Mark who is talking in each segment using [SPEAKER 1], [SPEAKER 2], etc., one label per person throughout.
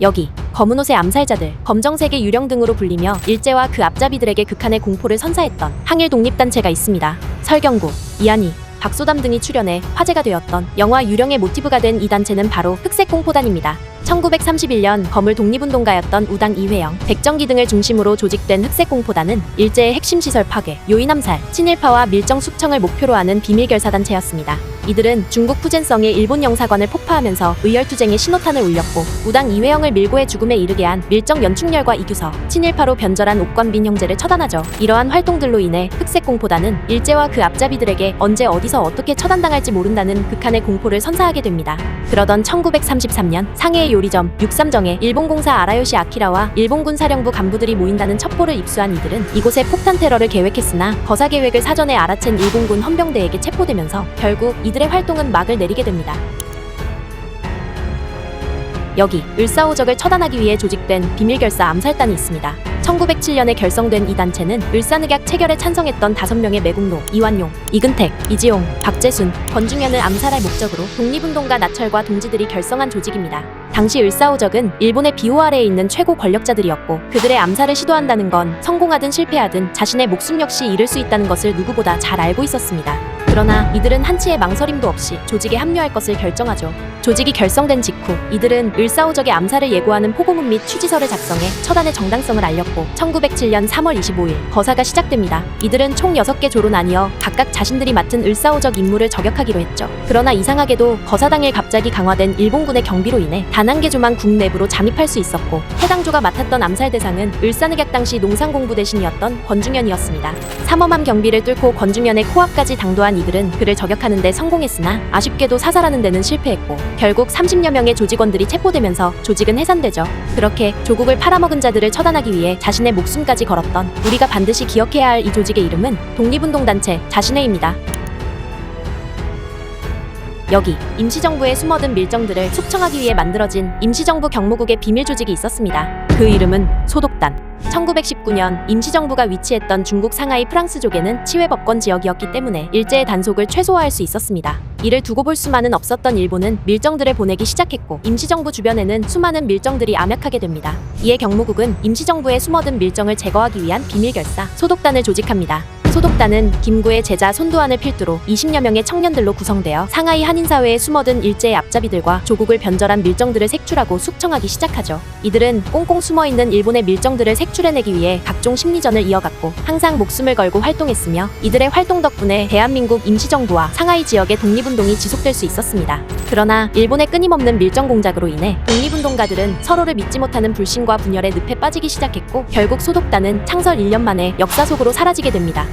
[SPEAKER 1] 여기 검은 옷의 암살자들, 검정색의 유령 등으로 불리며 일제와 그 앞잡이들에게 극한의 공포를 선사했던 항일 독립단체가 있습니다. 설경구, 이한희, 박소담 등이 출연해 화제가 되었던 영화 유령의 모티브가 된 이 단체는 바로 흑색공포단입니다. 1931년 거물 독립운동가였던 우당 이회영, 백정기 등을 중심으로 조직된 흑색공포단은 일제의 핵심 시설 파괴, 요인 암살, 친일파와 밀정 숙청을 목표로 하는 비밀결사단체였습니다. 이들은 중국 푸젠성의 일본 영사관을 폭파하면서 의열투쟁의 신호탄을 울렸고 우당 이회영을 밀고의 죽음에 이르게 한 밀정 연충열과 이규서, 친일파로 변절한 옥관빈 형제를 처단하죠. 이러한 활동들로 인해 흑색공포단은 일제와 그 앞잡이들에게 언제 어디서 어떻게 처단당할지 모른다는 극한의 공포를 선사하게 됩니다. 그러던 1933년 상해의 요리점 63정에 일본공사 아라요시 아키라와 일본군 사령부 간부들이 모인다는 첩보를 입수한 이들은 이곳에 폭탄 테러를 계획했으나 거사 계획을 사전에 알아챈 일본군 헌병대에게 체포되면서 결국 이들의 활동은 막을 내리게 됩니다. 여기 을사오적을 처단하기 위해 조직된 비밀결사 암살단이 있습니다. 1907년에 결성된 이 단체는 을사늑약 체결에 찬성했던 5명의 매국노 이완용, 이근택, 이지용, 박재순, 권중현을 암살할 목적으로 독립운동가 나철과 동지들이 결성한 조직입니다. 당시 을사오적은 일본의 비호 아래에 있는 최고 권력자들이었고 그들의 암살을 시도한다는 건 성공하든 실패하든 자신의 목숨 역시 잃을 수 있다는 것을 누구보다 잘 알고 있었습니다. 그러나 이들은 한치의 망설임도 없이 조직에 합류할 것을 결정하죠. 조직이 결성된 직후 이들은 을사오적의 암살을 예고하는 포고문 및 취지서를 작성해 처단의 정당성을 알렸고 1907년 3월 25일 거사가 시작됩니다. 이들은 총 6개 조로 나뉘어 각각 자신들이 맡은 을사오적 임무를 저격하기로 했죠. 그러나 이상하게도 거사 당일 갑자기 강화된 일본군의 경비로 인해 단 한 개 조만 국 내부로 잠입할 수 있었고 해당 조가 맡았던 암살 대상은 을사늑약 당시 농상공부 대신이었던 권중현이었습니다. 삼엄한 경비를 뚫고 권중현의 코앞까지 당도한 이들은 그를 저격하는 데 성공했으나 아쉽게도 사살하는 데는 실패했고 결국 30여 명의 조직원들이 체포되면서 조직은 해산되죠. 그렇게 조국을 팔아먹은 자들을 처단하기 위해 자신의 목숨까지 걸었던 우리가 반드시 기억해야 할 이 조직의 이름은 독립운동단체 자신회입니다. 여기 임시정부에 숨어든 밀정들을 숙청하기 위해 만들어진 임시정부 경무국의 비밀조직이 있었습니다. 그 이름은 소독단. 1919년 임시정부가 위치했던 중국 상하이 프랑스족에는 치외법권 지역이었기 때문에 일제의 단속을 최소화할 수 있었습니다. 이를 두고 볼 수만은 없었던 일본은 밀정들을 보내기 시작했고 임시정부 주변에는 수많은 밀정들이 암약하게 됩니다. 이에 경무국은 임시정부에 숨어든 밀정을 제거하기 위한 비밀결사 소독단을 조직합니다. 소독단은 김구의 제자 손도안을 필두로 20여 명의 청년들로 구성되어 상하이 한인사회에 숨어든 일제의 앞잡이들과 조국을 변절한 밀정들을 색출하고 숙청하기 시작하죠. 이들은 꽁꽁 숨어있는 일본의 밀정들을 색출해내기 위해 각종 심리전을 이어갔고 항상 목숨을 걸고 활동했으며 이들의 활동 덕분에 대한민국 임시정부와 상하이 지역의 독립운동이 지속될 수 있었습니다. 그러나 일본의 끊임없는 밀정 공작으로 인해 독립운동가들은 서로를 믿지 못하는 불신과 분열의 늪에 빠지기 시작했고 결국 소독단은 창설 1년 만에 역사 속으로 사라지게 됩니다.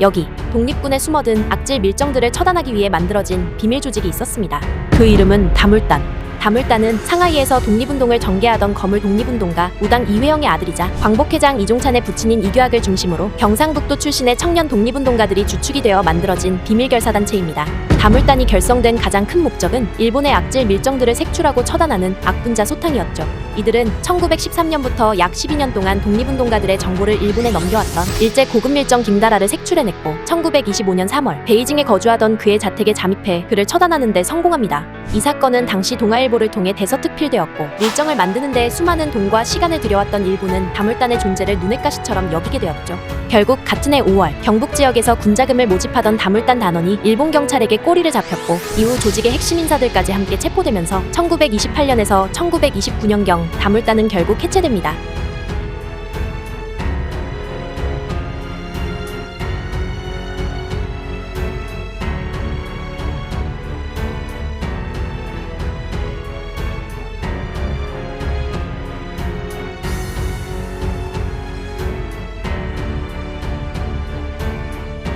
[SPEAKER 1] 여기 독립군에 숨어든 악질 밀정들을 처단하기 위해 만들어진 비밀 조직이 있었습니다. 그 이름은 다물단. 다물단은 상하이에서 독립운동을 전개하던 거물 독립운동가 우당 이회영의 아들이자 광복회장 이종찬의 부친인 이규학을 중심으로 경상북도 출신의 청년 독립운동가들이 주축이 되어 만들어진 비밀결사단체입니다. 다물단이 결성된 가장 큰 목적은 일본의 악질 밀정들을 색출하고 처단하는 악분자 소탕이었죠. 이들은 1913년부터 약 12년 동안 독립운동가들의 정보를 일본에 넘겨왔던 일제 고급 밀정 김다라를 색출해냈고 1925년 3월 베이징에 거주하던 그의 자택에 잠입해 그를 처단하는 데 성공합니다. 이 사건은 당시 동아일보를 통해 대서특필되었고 밀정을 만드는 데 수많은 돈과 시간을 들여왔던 일본은 다물단의 존재를 눈엣 가시처럼 여기게 되었죠. 결국 같은 해 5월 경북 지역에서 군자금을 모집하던 다물단 단원이 일본 경찰에게 꼬리를 잡혔고 이후 조직의 핵심 인사들까지 함께 체포되면서 1928년에서 1929년경 다물단은 결국 해체됩니다.